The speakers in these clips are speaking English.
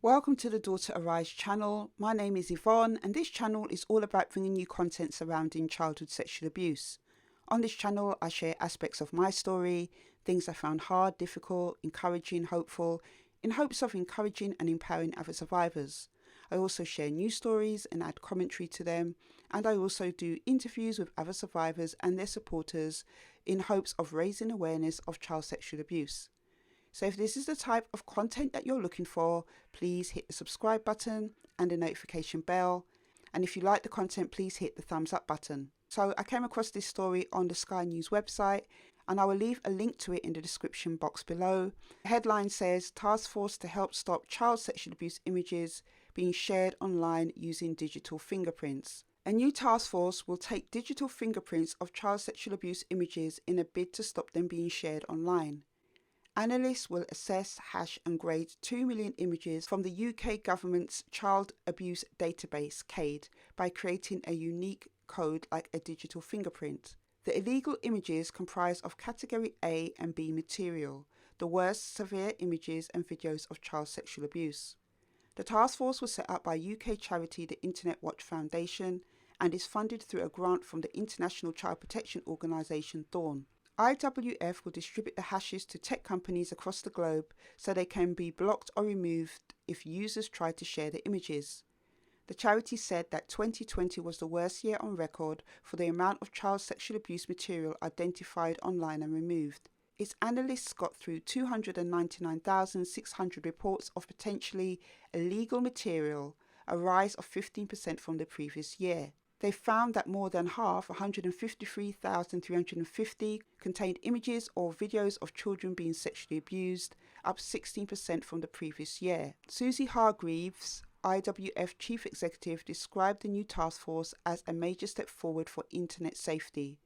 Welcome to the Daughter Arise channel. My name is Yvonne and this channel is all about bringing you content surrounding childhood sexual abuse. On this channel I share aspects of my story, things I found hard, difficult, encouraging, hopeful, in hopes of encouraging and empowering other survivors. I also share news stories and add commentary to them, and I also do interviews with other survivors and their supporters in hopes of raising awareness of child sexual abuse. So if this is the type of content that you're looking for, please hit the subscribe button and the notification bell. And if you like the content, please hit the thumbs up button. So I came across this story on the Sky News website and I will leave a link to it in the description box below. The headline says, Taskforce to help stop child sexual abuse images being shared online using digital fingerprints. A new task force will take digital fingerprints of child sexual abuse images in a bid to stop them being shared online. Analysts will assess, hash and grade 2 million images from the UK government's child abuse database, CADE, by creating a unique code like a digital fingerprint. The illegal images comprise of Category A and B material, the worst severe images and videos of child sexual abuse. The task force was set up by UK charity the Internet Watch Foundation and is funded through a grant from the international child protection organisation Thorn. IWF will distribute the hashes to tech companies across the globe so they can be blocked or removed if users try to share the images. The charity said that 2020 was the worst year on record for the amount of child sexual abuse material identified online and removed. Its analysts got through 299,600 reports of potentially illegal material, a rise of 15% from the previous year. They found that more than half, 153,350, contained images or videos of children being sexually abused, up 16% from the previous year. Susie Hargreaves, IWF Chief Executive, described the new task force as a major step forward for internet safety.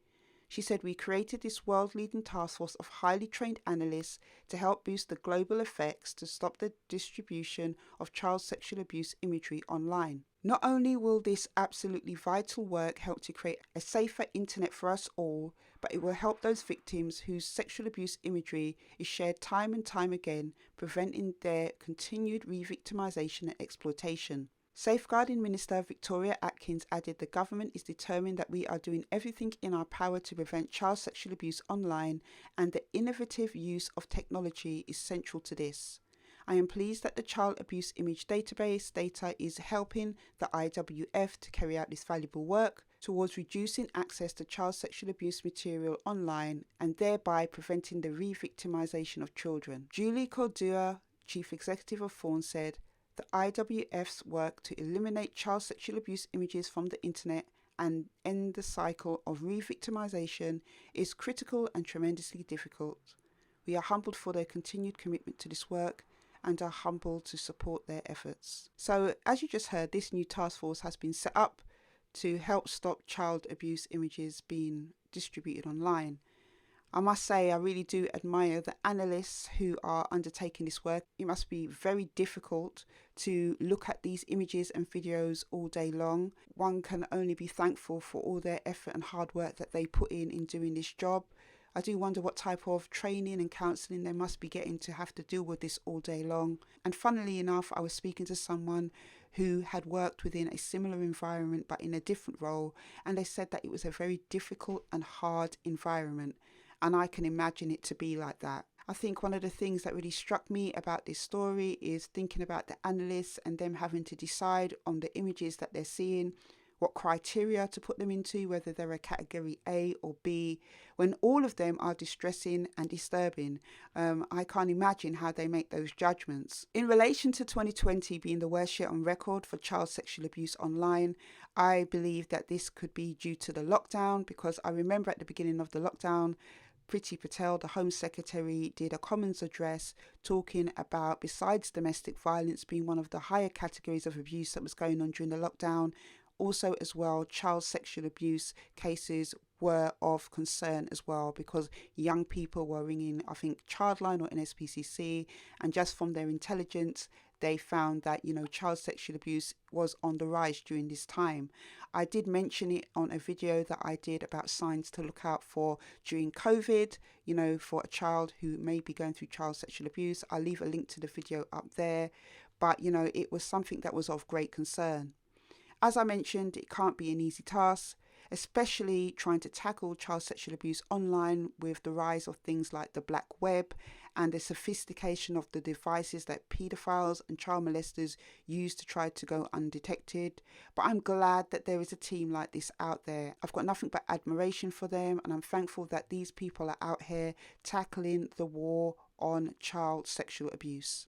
She said, "We created this world-leading task force of highly trained analysts to help boost the global effects to stop the distribution of child sexual abuse imagery online. Not only will this absolutely vital work help to create a safer internet for us all, but it will help those victims whose sexual abuse imagery is shared time and time again, preventing their continued re-victimisation and exploitation." Safeguarding Minister Victoria Atkins added, "The government is determined that we are doing everything in our power to prevent child sexual abuse online, and the innovative use of technology is central to this. I am pleased that the Child Abuse Image Database data is helping the IWF to carry out this valuable work towards reducing access to child sexual abuse material online and thereby preventing the re-victimisation of children." Julie Cordua, Chief Executive of Fawn, said, "The IWF's work to eliminate child sexual abuse images from the internet and end the cycle of re-victimisation is critical and tremendously difficult. We are humbled for their continued commitment to this work and are humbled to support their efforts." So, as you just heard, this new task force has been set up to help stop child abuse images being distributed online. I must say, I really do admire the analysts who are undertaking this work. It must be very difficult to look at these images and videos all day long. One can only be thankful for all their effort and hard work that they put in doing this job. I do wonder what type of training and counselling they must be getting to have to deal with this all day long. And funnily enough, I was speaking to someone who had worked within a similar environment but in a different role, and they said that it was a very difficult and hard environment. And I can imagine it to be like that. I think one of the things that really struck me about this story is thinking about the analysts and them having to decide on the images that they're seeing, what criteria to put them into, whether they're a category A or B, when all of them are distressing and disturbing. I can't imagine how they make those judgments. In relation to 2020 being the worst year on record for child sexual abuse online, I believe that this could be due to the lockdown, because I remember at the beginning of the lockdown, Priti Patel, the Home Secretary, did a Commons address talking about, besides domestic violence being one of the higher categories of abuse that was going on during the lockdown, also as well child sexual abuse cases were of concern as well, because young people were ringing, I think, Childline or NSPCC, and just from their intelligence they found that, child sexual abuse was on the rise during this time. I did mention it on a video that I did about signs to look out for during COVID, for a child who may be going through child sexual abuse. I'll leave a link to the video up there. but it was something that was of great concern. As I mentioned, it can't be an easy task, especially trying to tackle child sexual abuse online with the rise of things like the black web and the sophistication of the devices that paedophiles and child molesters use to try to go undetected. But I'm glad that there is a team like this out there. I've got nothing but admiration for them, and I'm thankful that these people are out here tackling the war on child sexual abuse.